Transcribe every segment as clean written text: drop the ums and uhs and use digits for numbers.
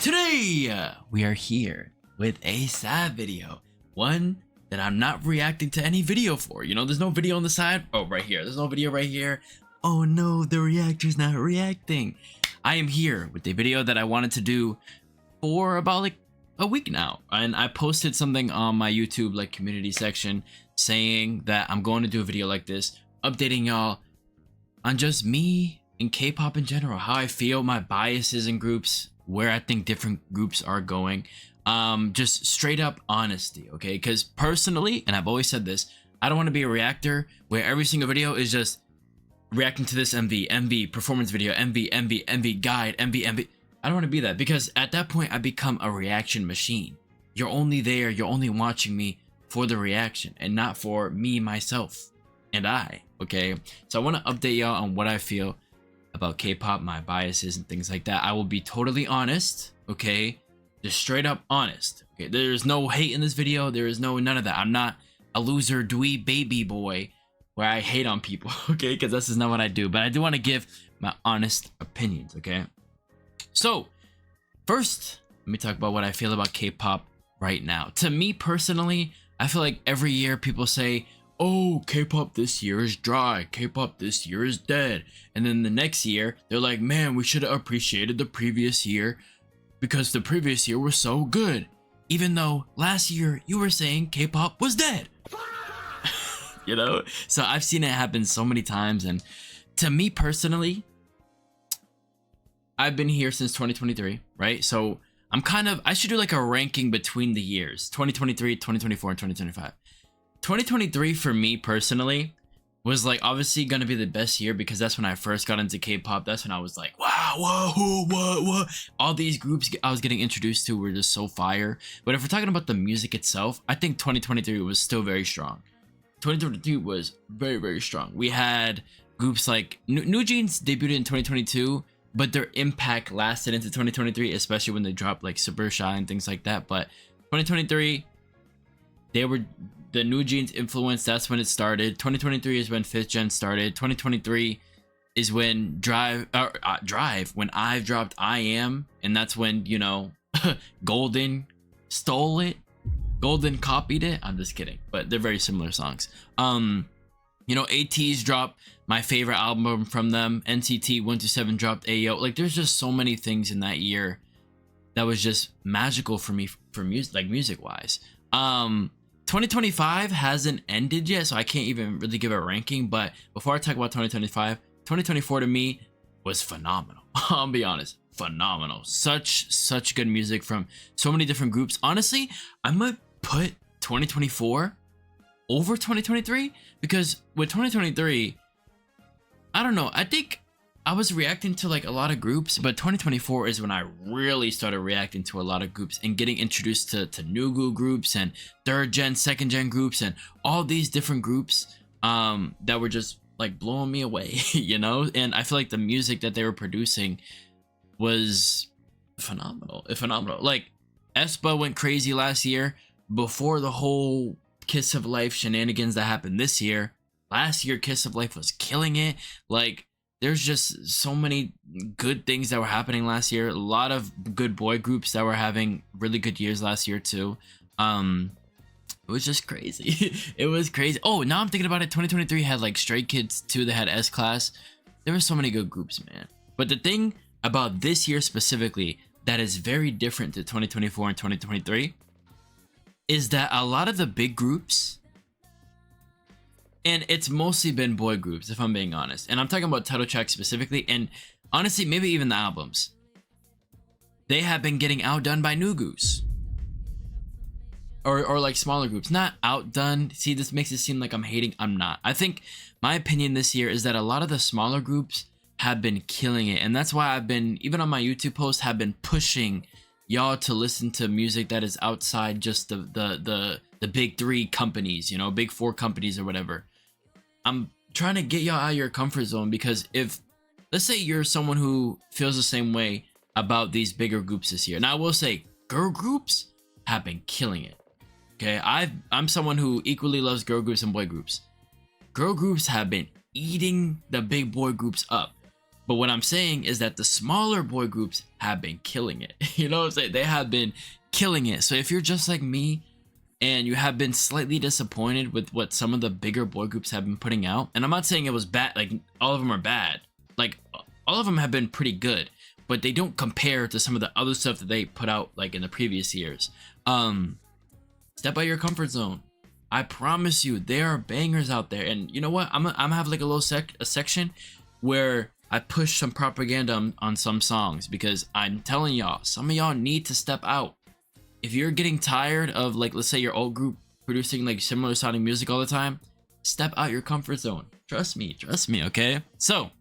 Today, we are here with a sad video. One that I'm not reacting to any video for. You know, there's no video on the side. Oh, right here. There's no video right here. Oh no, the reactor's not reacting. I am here with a video that I wanted to do for about like a week now. And I posted something on my YouTube like community section saying that I'm going to do a video like this, updating y'all on just me and K-pop in general, how I feel, my biases in groups, where I think different groups are going. Just straight up honesty, okay? Because personally, and I've always said this, I don't want to be a reactor where every single video is just reacting to this MV, performance video, MV, guide, MV. I don't want to be that, because at that point I become a reaction machine. You're only there, you're only watching me for the reaction and not for me, myself, and I, okay? So I want to update y'all on what I feel about K-pop, my biases and things like that. I will be totally honest, okay? Just straight up honest. Okay, there's no hate in this video. There is none of that. I'm not a loser dweeb baby boy where I hate on people, okay? Because this is not what I do. But I do want to give my honest opinions, okay? So, first, let me talk about what I feel about K-pop right now. To me personally, I feel like every year people say, oh, K-pop this year is dry, K-pop this year is dead. And then the next year, they're like, man, we should have appreciated the previous year because the previous year was so good. Even though last year you were saying K-pop was dead. You know? So I've seen it happen so many times. And to me personally, I've been here since 2023, right? So I should do like a ranking between the years, 2023, 2024, and 2025. 2023 for me personally was like obviously gonna be the best year because that's when I first got into K-pop. That's when I was like, wow, whoa, what? All these groups I was getting introduced to were just so fire. But if we're talking about the music itself, I think 2023 was still very strong. 2023 was very, very strong. We had groups like New Jeans debuted in 2022, but their impact lasted into 2023, especially when they dropped like Super Shy and things like that. But 2023, they were the New Jeans influence. That's when it started. 2023 is when 5th Gen started. 2023 is when Drive, when I've dropped I Am, and that's when, you know, Golden stole it. Golden copied it. I'm just kidding, but they're very similar songs. You know, ATEEZ dropped my favorite album from them. NCT 127 dropped Ayo. Like, there's just so many things in that year that was just magical for me, for music, like music wise. 2025 hasn't ended yet, so I can't even really give a ranking. But before I talk about 2025, 2024 to me was phenomenal. I'll be honest, phenomenal. Such good music from so many different groups. Honestly, I might put 2024 over 2023 because with 2023, I don't know, I think I was reacting to like a lot of groups, but 2024 is when I really started reacting to a lot of groups and getting introduced to new groups and 3rd gen, 2nd gen groups and all these different groups that were just like blowing me away, you know? And I feel like the music that they were producing was phenomenal. Like aespa went crazy last year before the whole Kiss of Life shenanigans that happened this year. Last year, Kiss of Life was killing it. Like, there's just so many good things that were happening last year. A lot of good boy groups that were having really good years last year too. It was just crazy. It was crazy. Oh, now I'm thinking about it. 2023 had like Stray Kids too. They had S-Class. There were so many good groups, man. But the thing about this year specifically that is very different to 2024 and 2023 is that a lot of the big groups, and it's mostly been boy groups, if I'm being honest. And I'm talking about title tracks specifically, and honestly, maybe even the albums. They have been getting outdone by new groups. Or like smaller groups. Not outdone. See, this makes it seem like I'm hating. I'm not. I think my opinion this year is that a lot of the smaller groups have been killing it. And that's why I've been, even on my YouTube posts, have been pushing y'all to listen to music that is outside just the big 3 companies, you know, big 4 companies or whatever. I'm trying to get y'all out of your comfort zone because if, let's say you're someone who feels the same way about these bigger groups this year. Now I will say girl groups have been killing it. Okay, I'm someone who equally loves girl groups and boy groups. Girl groups have been eating the big boy groups up. But what I'm saying is that the smaller boy groups have been killing it. You know what I'm saying? They have been killing it. So if you're just like me and you have been slightly disappointed with what some of the bigger boy groups have been putting out, and I'm not saying it was bad, like all of them are bad. Like all of them have been pretty good, but they don't compare to some of the other stuff that they put out like in the previous years. Step out of your comfort zone. I promise you, there are bangers out there. And you know what? I'm gonna have like a little section where I push some propaganda on some songs, because I'm telling y'all, some of y'all need to step out. If you're getting tired of, like, let's say your old group producing like similar sounding music all the time, step out your comfort zone. Trust me, okay? So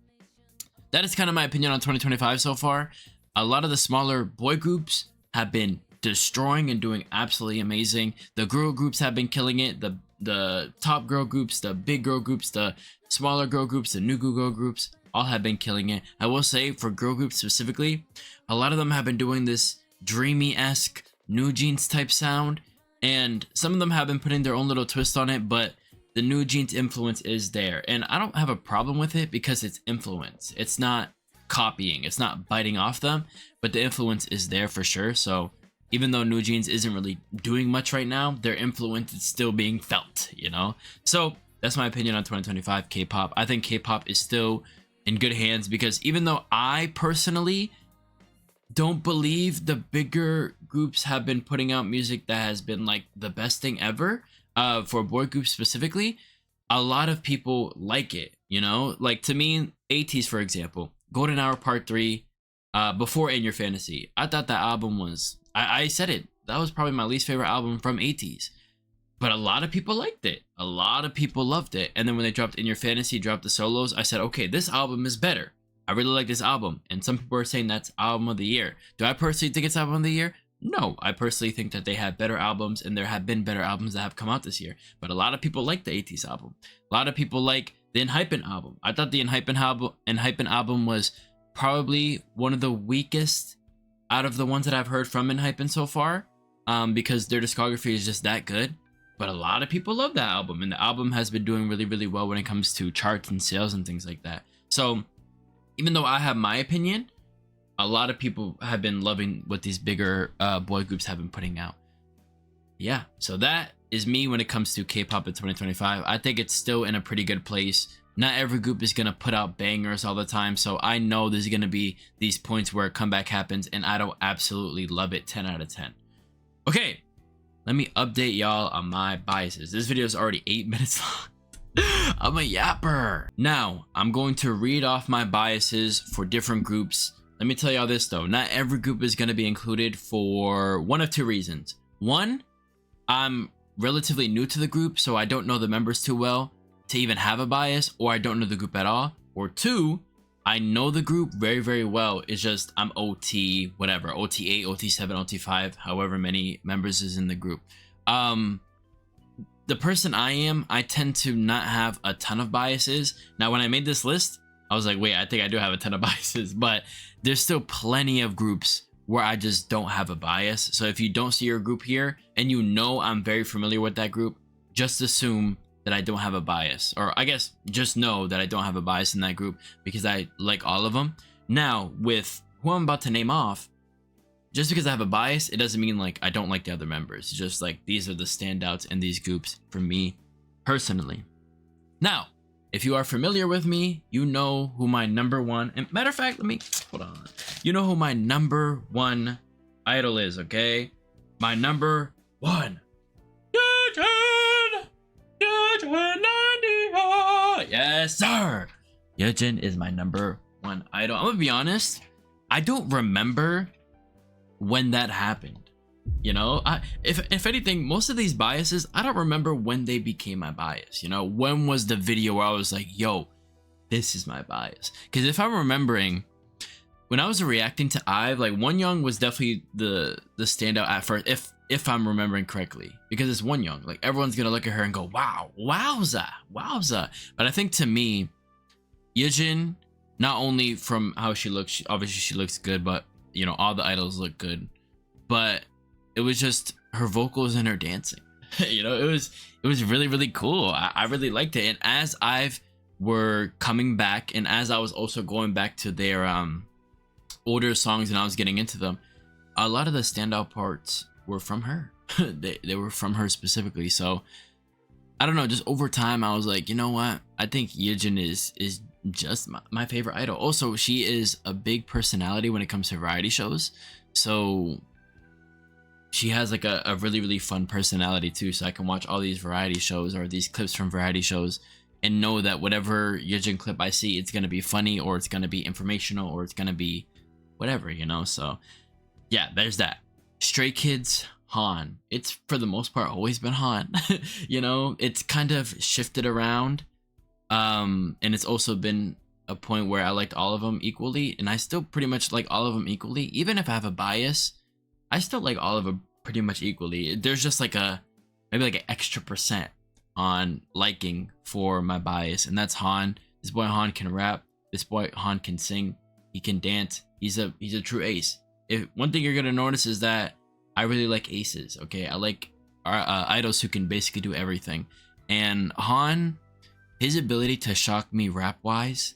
that is kind of my opinion on 2025 so far. A lot of the smaller boy groups have been destroying and doing absolutely amazing. The girl groups have been killing it. The top girl groups, the big girl groups, the smaller girl groups, the new girl groups, all have been killing it. I will say, for girl groups specifically, a lot of them have been doing this dreamy-esque New Jeans type sound, and some of them have been putting their own little twist on it, but the New Jeans influence is there, and I don't have a problem with it because it's influence. It's not copying, it's not biting off them, but the influence is there for sure. So even though New Jeans isn't really doing much right now, their influence is still being felt, you know? So that's my opinion on 2025 K-pop. I think K-pop is still in good hands, because even though I personally don't believe the bigger groups have been putting out music that has been like the best thing ever, for boy groups specifically, a lot of people like it, you know? Like, to me, 80s, for example, Golden Hour Part 3, before In Your Fantasy, I thought that album was, I said it, that was probably my least favorite album from 80s. But a lot of people liked it. A lot of people loved it. And then when they dropped In Your Fantasy, dropped the solos, I said, okay, this album is better. I really like this album. And some people are saying that's album of the year. Do I personally think it's album of the year? No, I personally think that they had better albums, and there have been better albums that have come out this year. But a lot of people like the 80s album. A lot of people like the Enhypen album. I thought the Enhypen album was probably one of the weakest out of the ones that I've heard from Enhypen so far, because their discography is just that good. But a lot of people love that album, and the album has been doing really, really well when it comes to charts and sales and things like that. So even though I have my opinion, a lot of people have been loving what these bigger boy groups have been putting out. Yeah, so that is me when it comes to K-pop in 2025. I think it's still in a pretty good place. Not every group is going to put out bangers all the time, so I know there's going to be these points where a comeback happens, and I don't absolutely love it 10 out of 10. Okay, let me update y'all on my biases. This video is already 8 minutes long. I'm a yapper. Now, I'm going to read off my biases for different groups. Let me tell y'all this though, not every group is going to be included for one of two reasons. One, I'm relatively new to the group, so I don't know the members too well to even have a bias, or I don't know the group at all. Or two, I know the group very, very well. It's just I'm OT, whatever, OT8, OT7, OT5, however many members is in the group. The person I am, I tend to not have a ton of biases. Now, when I made this list, I was like, wait, I think I do have a ton of biases, but there's still plenty of groups where I just don't have a bias. So if you don't see your group here and you know I'm very familiar with that group, just assume that I don't have a bias, or I guess just know that I don't have a bias in that group, because I like all of them. Now, with who I'm about to name off, just because I have a bias, it doesn't mean like I don't like the other members. It's just like these are the standouts in these groups for me personally. Now, if you are familiar with me, you know who my number one, and matter of fact, let me, hold on. You know who my number one idol is, okay? My number one. Yes, sir. Yejin is my number one idol. I'm gonna be honest, I don't remember when that happened. You know, if anything, most of these biases, I don't remember when they became my bias. You know, when was the video where I was like, yo, this is my bias? Because if I'm remembering, when I was reacting to IVE, like Wonyoung was definitely the standout at first, if I'm remembering correctly, because it's Wonyoung. Like everyone's gonna look at her and go, wow, wowza, wowza. But I think to me, Yejin, not only from how she looks, obviously she looks good, but you know, all the idols look good, but it was just her vocals and her dancing. You know, it was really, really cool. I really liked it. And as I've were coming back, and as I was also going back to their older songs and I was getting into them, a lot of the standout parts were from her. They were from her specifically. So I don't know, just over time I was like, you know what, I think Yejin is just my favorite idol. Also, she is a big personality when it comes to variety shows, so she has like a really fun personality too. So I can watch all these variety shows or these clips from variety shows and know that whatever Yejin clip I see, it's gonna be funny, or it's gonna be informational, or it's gonna be whatever, you know. So yeah, there's that. Stray Kids, Han. It's for the most part always been Han. You know, it's kind of shifted around, and it's also been a point where I liked all of them equally, and I still pretty much like all of them equally. Even if I have a bias, I still like all of them pretty much equally. There's just like maybe like an extra percent on liking for my bias, and that's Han. This boy Han can rap. This boy Han can sing. He can dance. He's a true ace. If one thing you're gonna notice is that I really like aces. Okay, I like idols who can basically do everything. And Han, his ability to shock me rap wise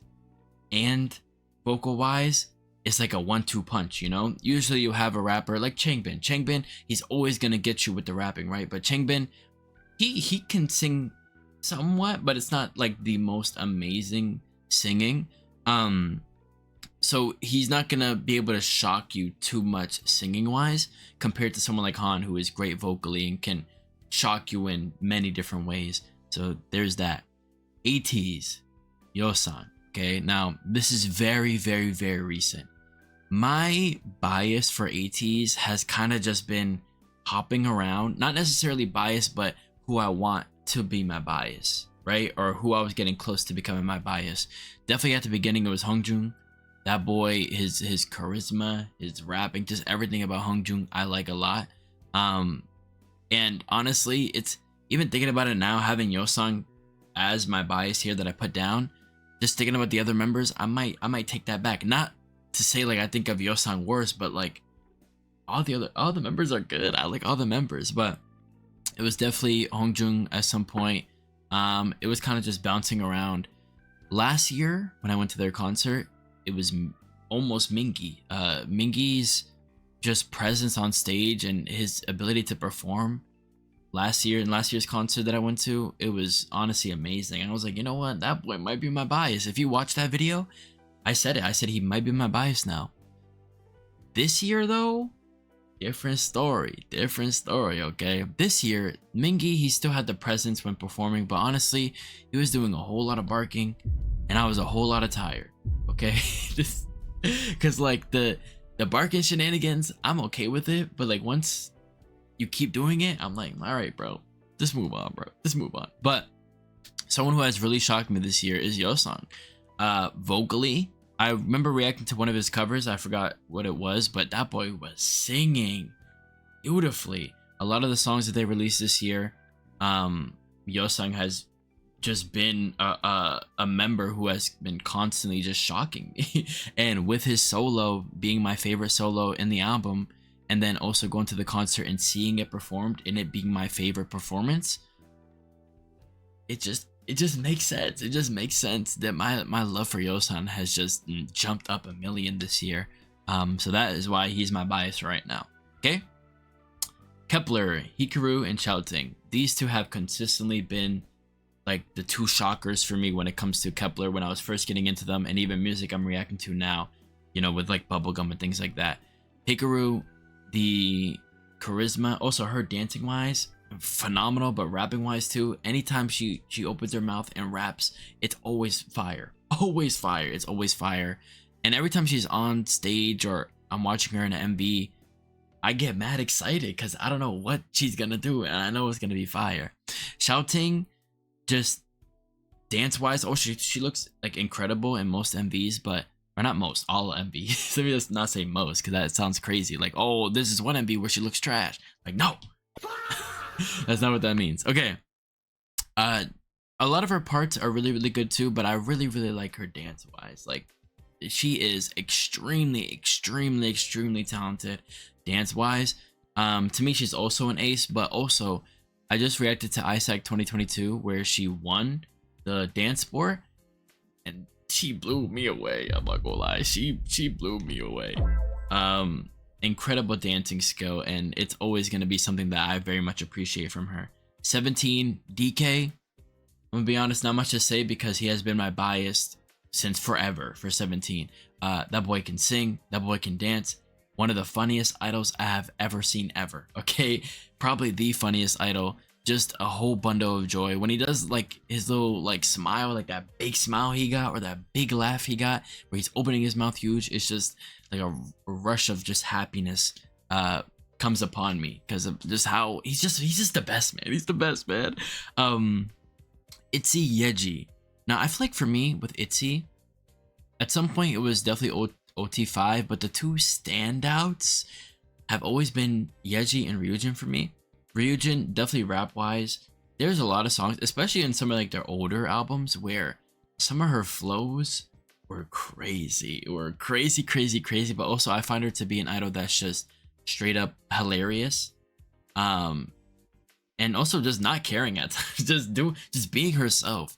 and vocal wise, it's like a 1-2 punch, you know. Usually you have a rapper like Changbin, he's always gonna get you with the rapping, right? But Changbin, he can sing somewhat, but it's not like the most amazing singing. So he's not gonna be able to shock you too much singing wise compared to someone like Han, who is great vocally and can shock you in many different ways. So there's that. ATEEZ, Yeosang. Okay, now this is very recent. My bias for ATEEZ has kind of just been hopping around, not necessarily bias, but who I want to be my bias, right? Or who I was getting close to becoming my bias. Definitely at the beginning it was Hongjoong. That boy, his charisma, his rapping, just everything about Hongjoong I like a lot. And honestly, it's even thinking about it now, having Yeosang as my bias here that I put down, just thinking about the other members, I might take that back. Not to say like I think of Yeosang worse, but like all the members are good. I like all the members, but it was definitely Hongjoong at some point. It was kind of just bouncing around. Last year when I went to their concert, it was almost Mingi. Mingi's just presence on stage and his ability to perform last year's concert that I went to, it was honestly amazing. And I was like, you know what, that boy might be my bias. If you watch that video, I said he might be my bias now. This year though, different story, okay? This year, Mingi, he still had the presence when performing, but honestly, he was doing a whole lot of barking and I was a whole lot of tired, okay? Just because like the barking shenanigans, I'm okay with it, but like once you keep doing it, I'm like, all right, bro, just move on, bro, just move on. But someone who has really shocked me this year is Yeosang. Vocally, I remember reacting to one of his covers, I forgot what it was, but that boy was singing beautifully. A lot of the songs that they released this year, Yeosang has just been a member who has been constantly just shocking me. And with his solo being my favorite solo in the album, and then also going to the concert and seeing it performed and it being my favorite performance, it just makes sense. It just makes sense that my love for Yeosang has just jumped up a million this year. So that is why he's my bias right now. Okay, Kepler, Hikaru, and Xiaoting. These two have consistently been like the two shockers for me when it comes to Kepler when I was first getting into them, and even music I'm reacting to now, you know, with like bubblegum and things like that. Hikaru, the charisma, also her dancing wise, phenomenal, but rapping wise too. Anytime she opens her mouth and raps, it's always fire. Always fire. It's always fire. And every time she's on stage or I'm watching her in an MV, I get mad excited because I don't know what she's gonna do and I know it's gonna be fire. Xiaoting, just dance wise, oh, she looks like incredible in most MVs, but or not most, all MVs. Let me just not say most because that sounds crazy. Like, oh, this is one MV where she looks trash. Like, no. That's not what that means. Okay. A lot of her parts are really good too, but I really like her dance wise. Like, she is extremely talented dance wise. To me, she's also an ace, but also I just reacted to ISAC 2022 where she won the dance sport, and she blew me away. I'm not gonna lie, she blew me away. Incredible dancing skill, and it's always gonna be something that I very much appreciate from her. 17 DK. I'm gonna be honest, not much to say because he has been my bias since forever for 17. That boy can sing, that boy can dance. One of the funniest idols I have ever seen ever. Okay, probably the funniest idol. Just a whole bundle of joy when he does like his little like smile, like that big smile he got, or that big laugh he got where he's opening his mouth huge. It's just like a rush of just happiness comes upon me because of just how he's just the best, man. He's the best, man. Itzy Yeji. Now I feel like for me with Itzy, at some point it was definitely OT5, but the two standouts have always been Yeji and Ryujin for me. Ryujin, definitely rap wise, there's a lot of songs, especially in some of like their older albums, where some of her flows were crazy, but also I find her to be an idol that's just straight up hilarious, and also just not caring at times, just being herself,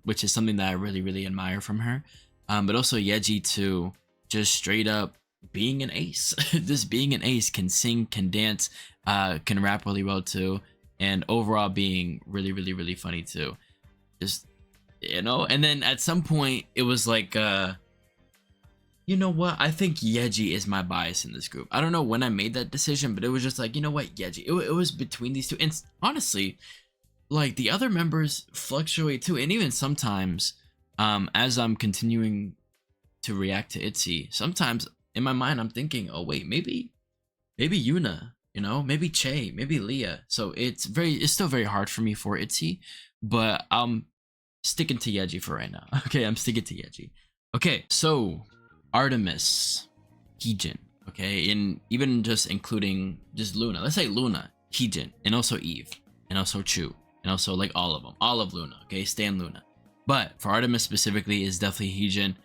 which is something that I really admire from her. But also Yeji too, just straight up being an ace. Just being an ace, can sing, can dance, can rap really well too, and overall being really funny too. Just, you know, and then at some point it was like, you know what, I think Yeji is my bias in this group. I don't know when I made that decision, but it was just like, you know what, Yeji. It was between these two, and honestly, like the other members fluctuate too, and even sometimes as I'm continuing to react to Itzy, sometimes in my mind I'm thinking, oh wait, maybe Yuna, you know, maybe Che, maybe Leah. So it's still very hard for me for Itzy, but I'm sticking to Yeji for right now. Okay, I'm sticking to Yeji. Okay, so Artemis, Heejin, okay, and even just including just Luna. Let's say Luna, Heejin, and also Eve, and also Chu, and also like all of them, all of Luna. Okay, stan Luna. But for Artemis specifically is definitely Heejin.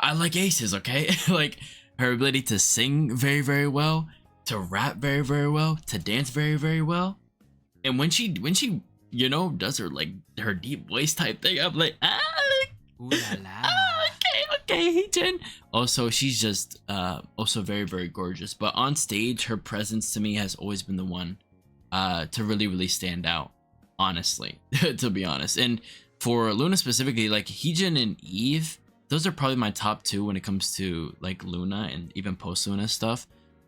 I like aces, okay? Like her ability to sing very well, to rap very well, to dance very well. And when she you know does her like her deep voice type thing, I'm like, ooh la la. Okay, Heejin. Also, she's just also very gorgeous. But on stage, her presence to me has always been the one to really stand out, honestly, to be honest. And for Luna specifically, like Heejin and Eve, those are probably my top two when it comes to like Luna and even post Luna stuff.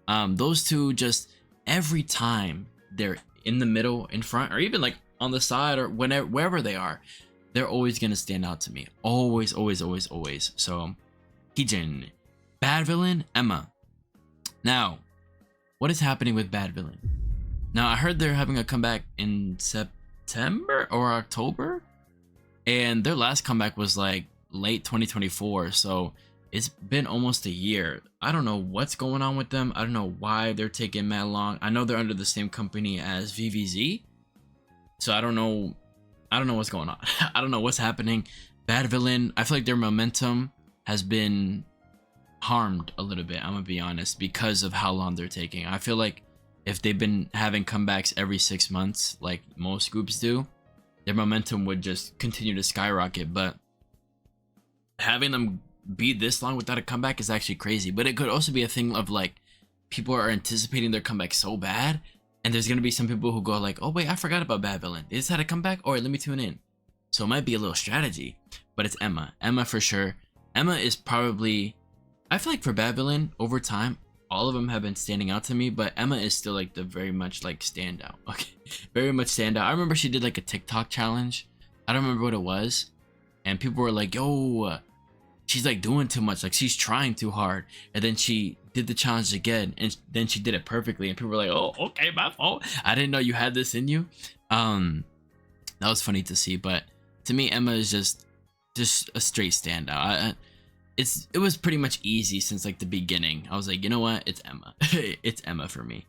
Those two, just every time they're in the middle, in front, or even like on the side, or wherever they are, they're always gonna stand out to me. Always. So Heejin. Bad villain, Emma. Now, what is happening with Bad Villain? Now I heard they're having a comeback in September or October, and their last comeback was like late 2024, so it's been almost a year. I don't know what's going on with them. I don't know why they're taking mad long. I know they're under the same company as VVZ, so I don't know what's going on. I don't know what's happening. Bad Villain, I feel like their momentum has been harmed a little bit, I'm gonna be honest, because of how long they're taking. I feel like if they've been having comebacks every 6 months like most groups do, their momentum would just continue to skyrocket. But having them be this long without a comeback is actually crazy. But it could also be a thing of like people are anticipating their comeback so bad, and there's gonna be some people who go like, oh wait, I forgot about Bad Villain, they just had a comeback, all right, let me tune in. So it might be a little strategy. But it's Emma for sure. Emma is probably, I feel like for Bad Villain over time, all of them have been standing out to me, but Emma is still like the very much like standout. Okay, very much standout. I remember she did like a TikTok challenge, I don't remember what it was, and people were like, yo, she's like doing too much, like she's trying too hard. And then she did the challenge again, and then she did it perfectly, and people were like, oh, okay, my fault, I didn't know you had this in you. That was funny to see. But to me, Emma is just a straight standout. It was pretty much easy since like the beginning. I was like, you know what, it's Emma. It's Emma for me.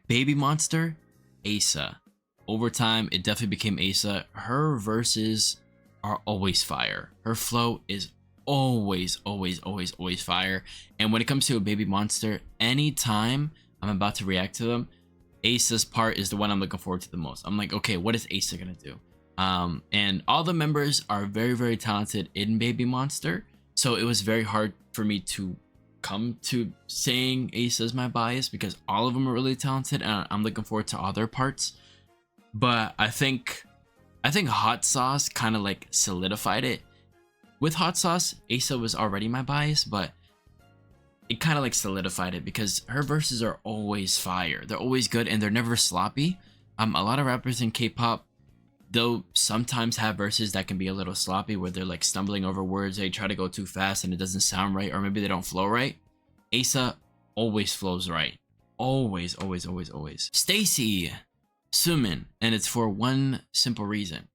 Baby Monster, Asa. Over time, it definitely became Asa. Her verses are always fire. Her flow is always fire. And when it comes to a Baby Monster, anytime I'm about to react to them, Asa's part is the one I'm looking forward to the most. I'm like, okay, what is Asa gonna do? And all the members are very, very talented in Baby Monster. So it was very hard for me to come to saying Asa is my bias because all of them are really talented and I'm looking forward to all their parts. But I think Hot Sauce kind of like solidified it. With Hot Sauce, Asa was already my bias, but it kind of like solidified it because her verses are always fire. They're always good and they're never sloppy. A lot of rappers in K-pop, they'll sometimes have verses that can be a little sloppy where they're like stumbling over words. They try to go too fast and it doesn't sound right, or maybe they don't flow right. Asa always flows right. Always, always, always, always. Stacy Sumin, and it's for one simple reason.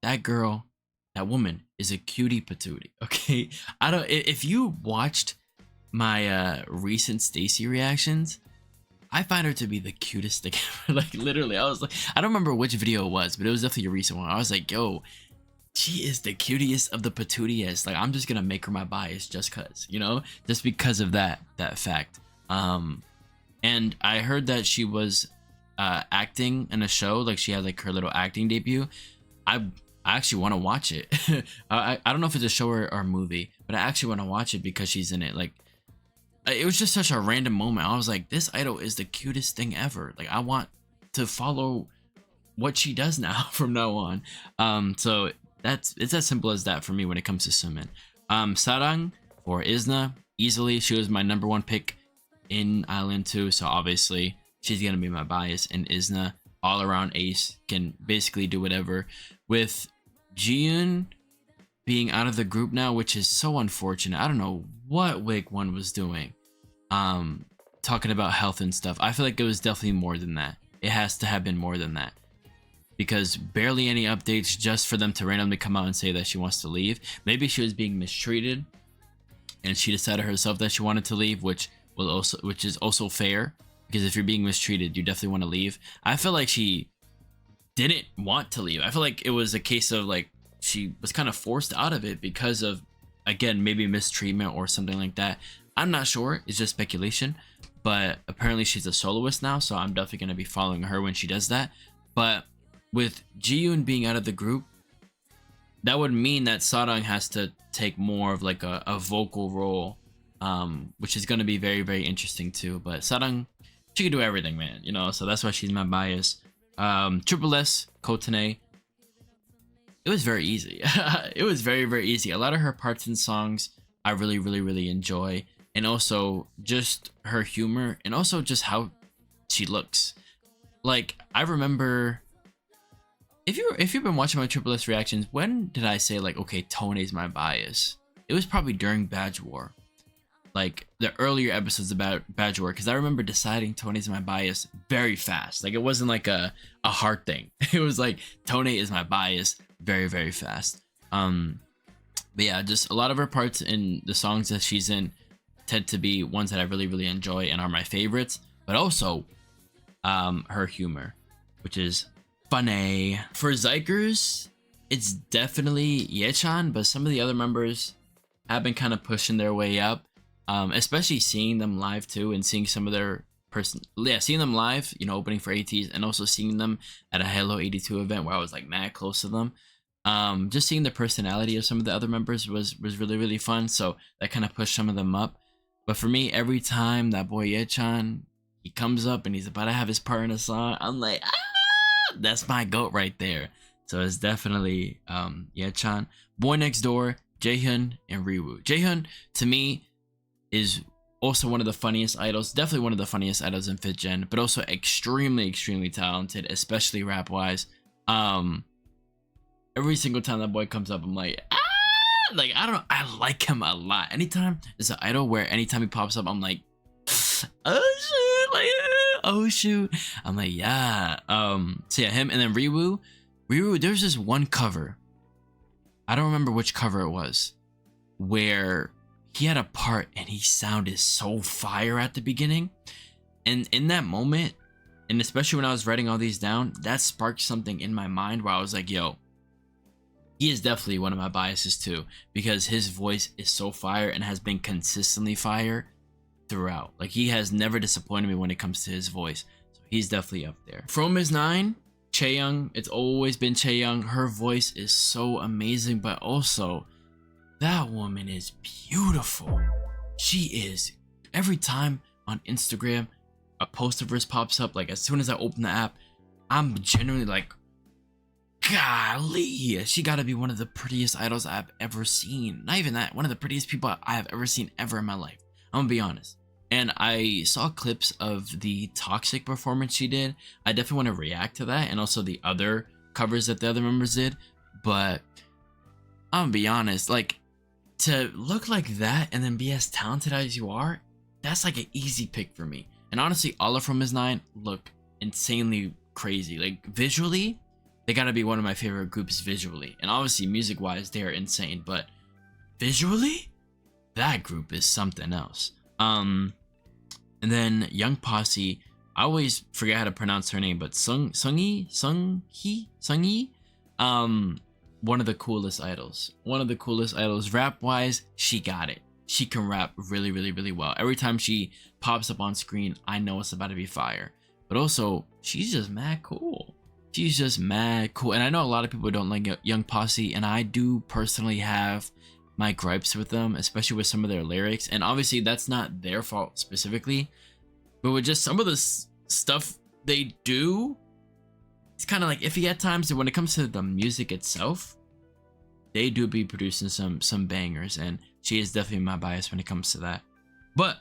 That girl, that woman is a cutie patootie. Okay, I don't. If you watched my recent Stacy reactions, I find her to be the cutest thing ever. Like literally, I was like, I don't remember which video it was, but it was definitely a recent one. I was like, yo, she is the cutest of the patootiest. Like I'm just gonna make her my bias just cause, you know, just because of that fact. And I heard that she was acting in a show, like she had like her little acting debut. I actually want to watch it. I don't know if it's a show or a movie, but I actually want to watch it because she's in it. Like it was just such a random moment. I was like, this idol is the cutest thing ever. Like I want to follow what she does now from now on. So it's as simple as that for me when it comes to Sumin. Sarang for Isna, easily she was my #1 pick in Island 2, so obviously she's gonna be my bias. And Isna, all around ace, can basically do whatever. With Jiyoon being out of the group now, which is so unfortunate. I don't know what Wig 1 was doing. Talking about health and stuff. I feel like it was definitely more than that. It has to have been more than that. Because barely any updates, just for them to randomly come out and say that she wants to leave. Maybe she was being mistreated and she decided herself that she wanted to leave, which is also fair, because if you're being mistreated, you definitely want to leave. I feel like she didn't want to leave. I feel like it was a case of like she was kind of forced out of it because of, again, maybe mistreatment or something like that. I'm not sure, it's just speculation, but apparently she's a soloist now, so I'm definitely going to be following her when she does that. But with Jiyoon being out of the group, that would mean that Sarang has to take more of like a vocal role, which is going to be very, very interesting too. But Sarang, she can do everything, man, you know, so that's why she's my bias. Triple S, Kotane, it was very easy. It was very, very easy. A lot of her parts and songs I really, really, really enjoy, and also just her humor, and also just how she looks. Like I remember, if you've been watching my Triple S reactions, when did I say like, okay, Tone's my bias? It was probably during Badge War, like the earlier episodes about Badge War, because I remember deciding Tone's my bias very fast. Like it wasn't like a hard thing. It was like Tone is my bias very, very fast. But yeah, just a lot of her parts in the songs that she's in tend to be ones that I really, really enjoy and are my favorites. But also her humor, which is funny. For Zykers, it's definitely Yechan, but some of the other members have been kind of pushing their way up, especially seeing them live too, and seeing some of their seeing them live, you know, opening for ATs, and also seeing them at a Hello 82 event where I was like mad close to them. Just seeing the personality of some of the other members was really, really fun, so that kind of pushed some of them up. But for me, every time that boy Yechan, he comes up and he's about to have his part in a song, I'm like, ah, that's my goat right there. So it's definitely Yechan. Boy Next Door, Jaehyun, and Riwoo. Jaehyun, to me, is also one of the funniest idols, definitely one of the funniest idols in 5th Gen, but also extremely, extremely talented, especially rap-wise. Every single time that boy comes up, I'm like, ah! Like, I don't know, I like him a lot. Anytime there's an idol where anytime he pops up, I'm like, oh shoot, like, oh shoot. I'm like, yeah. So yeah, him, and then Riwoo, there's this one cover, I don't remember which cover it was, where he had a part and he sounded so fire at the beginning. And in that moment, and especially when I was writing all these down, that sparked something in my mind where I was like, yo, he is definitely one of my biases too, because his voice is so fire and has been consistently fire throughout. Like he has never disappointed me when it comes to his voice. So he's definitely up there. From is 9, Chaeyoung. It's always been Chaeyoung. Her voice is so amazing, but also that woman is beautiful. She is. Every time on Instagram a post of hers pops up, like as soon as I open the app, I'm genuinely like, golly, she gotta be one of the prettiest idols I've ever seen. Not even that, one of the prettiest people I have ever seen ever in my life. I'm gonna be honest. And I saw clips of the Toxic performance she did. I definitely want to react to that, and also the other covers that the other members did. But I'm gonna be honest, like, to look like that and then be as talented as you are, that's like an easy pick for me. And honestly, all of From His 9 look insanely crazy. Like visually, they gotta be one of my favorite groups visually. And obviously music wise, they are insane, but visually, that group is something else. And then Young Posse, I always forget how to pronounce her name, but Sungyi, one of the coolest idols. One of the coolest idols. Rap wise, she got it. She can rap really, really, really well. Every time she pops up on screen, I know it's about to be fire. But also, she's just mad cool. She's just mad cool. And I know a lot of people don't like Young Posse, and I do personally have my gripes with them, especially with some of their lyrics. And obviously, that's not their fault specifically. But with just some of the stuff they do, it's kind of like iffy at times. And when it comes to the music itself, they do be producing some bangers, and she is definitely my bias when it comes to that. But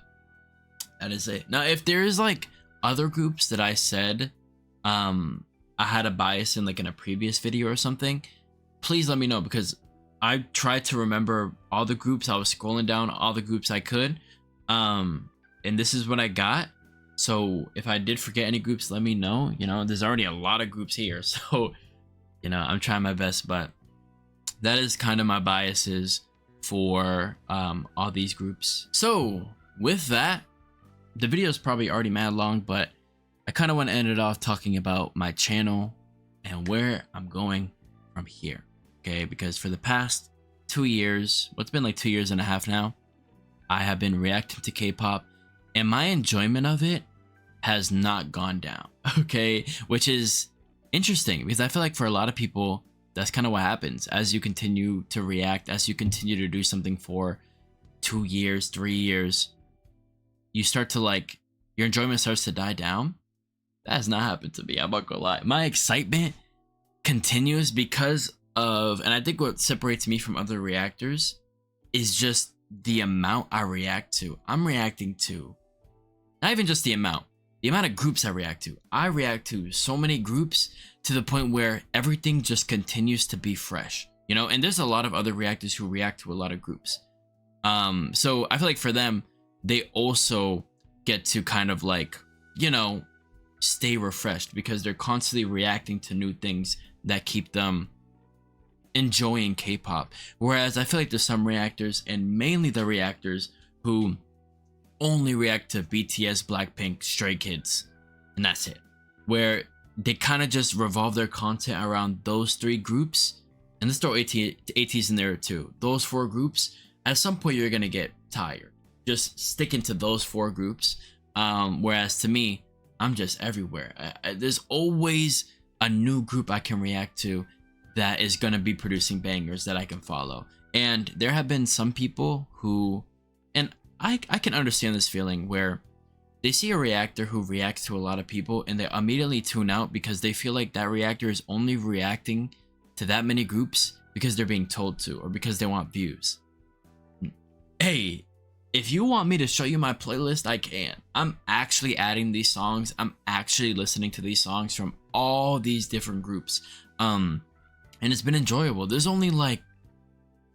that is it. Now, if there is like other groups that I said I had a bias in, like in a previous video or something, please let me know, because I tried to remember all the groups. I was scrolling down all the groups I could, and this is what I got. So if I did forget any groups, let me know. You know, there's already a lot of groups here, so you know, I'm trying my best. But that is kind of my biases for all these groups. So with that, the video is probably already mad long, but I kind of want to end it off talking about my channel and where I'm going from here. Okay, because for the past 2 years, what's been like 2.5 years now, I have been reacting to K-pop, and my enjoyment of it has not gone down. Okay, which is interesting, because I feel like for a lot of people, that's kind of what happens as you continue to react, as you continue to do something for 2 years, 3 years, you start to like, your enjoyment starts to die down. That has not happened to me, I'm not gonna lie. My excitement continues because of, and I think what separates me from other reactors is just the amount I react to. I'm reacting to not even just the amount of groups I react to. I react to so many groups to the point where everything just continues to be fresh, you know. And there's a lot of other reactors who react to a lot of groups, so I feel like for them, they also get to kind of like, you know, stay refreshed, because they're constantly reacting to new things that keep them enjoying K-pop. Whereas I feel like there's some reactors, and mainly the reactors who only react to BTS, Blackpink, Stray Kids, and that's it, where they kind of just revolve their content around those 3 groups. And let's throw ATs in there too. Those 4 groups, at some point you're gonna get tired just sticking to those 4 groups. Whereas to me, I'm just everywhere. There's always a new group I can react to that is going to be producing bangers that I can follow. And there have been some people who, and I can understand this feeling, where they see a reactor who reacts to a lot of people and they immediately tune out because they feel like that reactor is only reacting to that many groups because they're being told to, or because they want views. Hey, if you want me to show you my playlist, I can. I'm actually adding these songs. I'm actually listening to these songs from all these different groups. And it's been enjoyable. There's only like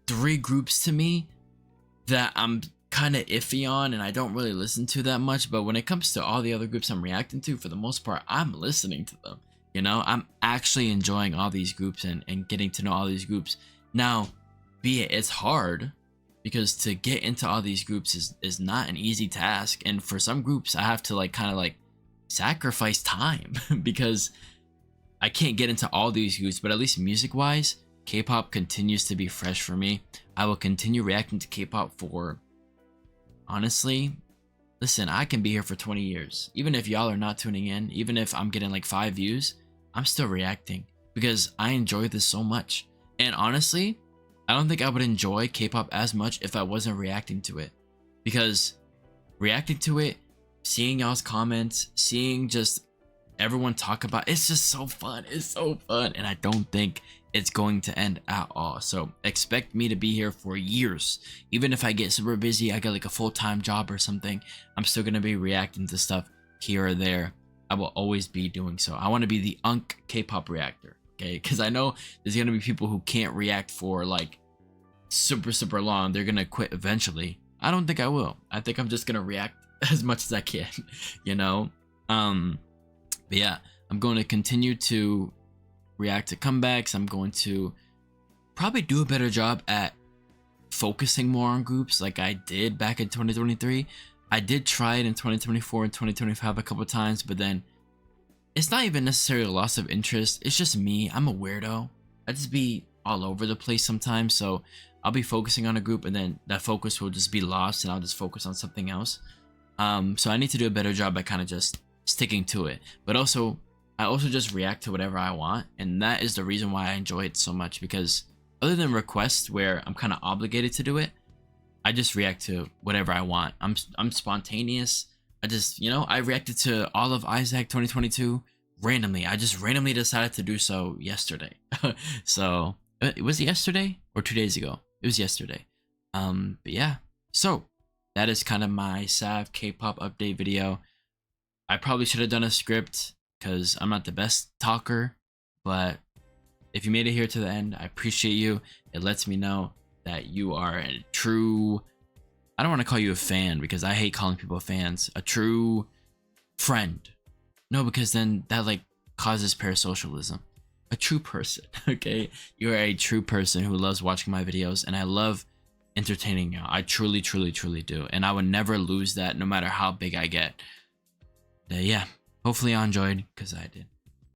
3 groups to me that I'm kind of iffy on and I don't really listen to that much. But when it comes to all the other groups I'm reacting to, for the most part, I'm listening to them. You know, I'm actually enjoying all these groups and getting to know all these groups. Now, it's hard, because to get into all these groups is not an easy task. And for some groups, I have to like kind of like sacrifice time because I can't get into all these groups. But at least music wise, K-pop continues to be fresh for me. I will continue reacting to K-pop for, honestly, listen, I can be here for 20 years. Even if y'all are not tuning in, even if I'm getting like 5 views, I'm still reacting because I enjoy this so much. And honestly, I don't think I would enjoy K-pop as much if I wasn't reacting to it, because reacting to it, seeing y'all's comments, seeing just everyone talk about it's just so fun. It's so fun, and I don't think it's going to end at all. So expect me to be here for years. Even if I get super busy, I get like a full-time job or something, I'm still gonna be reacting to stuff here or there. I will always be doing so. I want to be the K-pop reactor, okay? Because I know there's gonna be people who can't react for like super long. They're gonna quit eventually. I don't think I will. I think I'm just gonna react as much as I can, you know. But yeah, I'm going to continue to react to comebacks. I'm going to probably do a better job at focusing more on groups like I did back in 2023. I did try it in 2024 and 2025 a couple times, but then it's not even necessarily a loss of interest. It's just me. I'm a weirdo. I just be all over the place sometimes. So I'll be focusing on a group and then that focus will just be lost and I'll just focus on something else. So I need to do a better job at kind of just sticking to it. But also, I also just react to whatever I want. And that is the reason why I enjoy it so much, because other than requests where I'm kind of obligated to do it, I just react to whatever I want. I'm spontaneous. I just, you know, I reacted to all of Isaac 2022 randomly. I just randomly decided to do so yesterday. So was it yesterday or 2 days ago? It was yesterday. But yeah, so that is kind of my Sav K-pop update video. I probably should have done a script because I'm not the best talker, but if you made it here to the end, I appreciate you. It lets me know that you are a true, I don't want to call you a fan because I hate calling people fans, a true friend. No, because then that like causes parasocialism. A true person, okay? You are a true person who loves watching my videos, and I love entertaining you. I truly do, and I would never lose that no matter how big I get. Yeah, hopefully you enjoyed, because I did.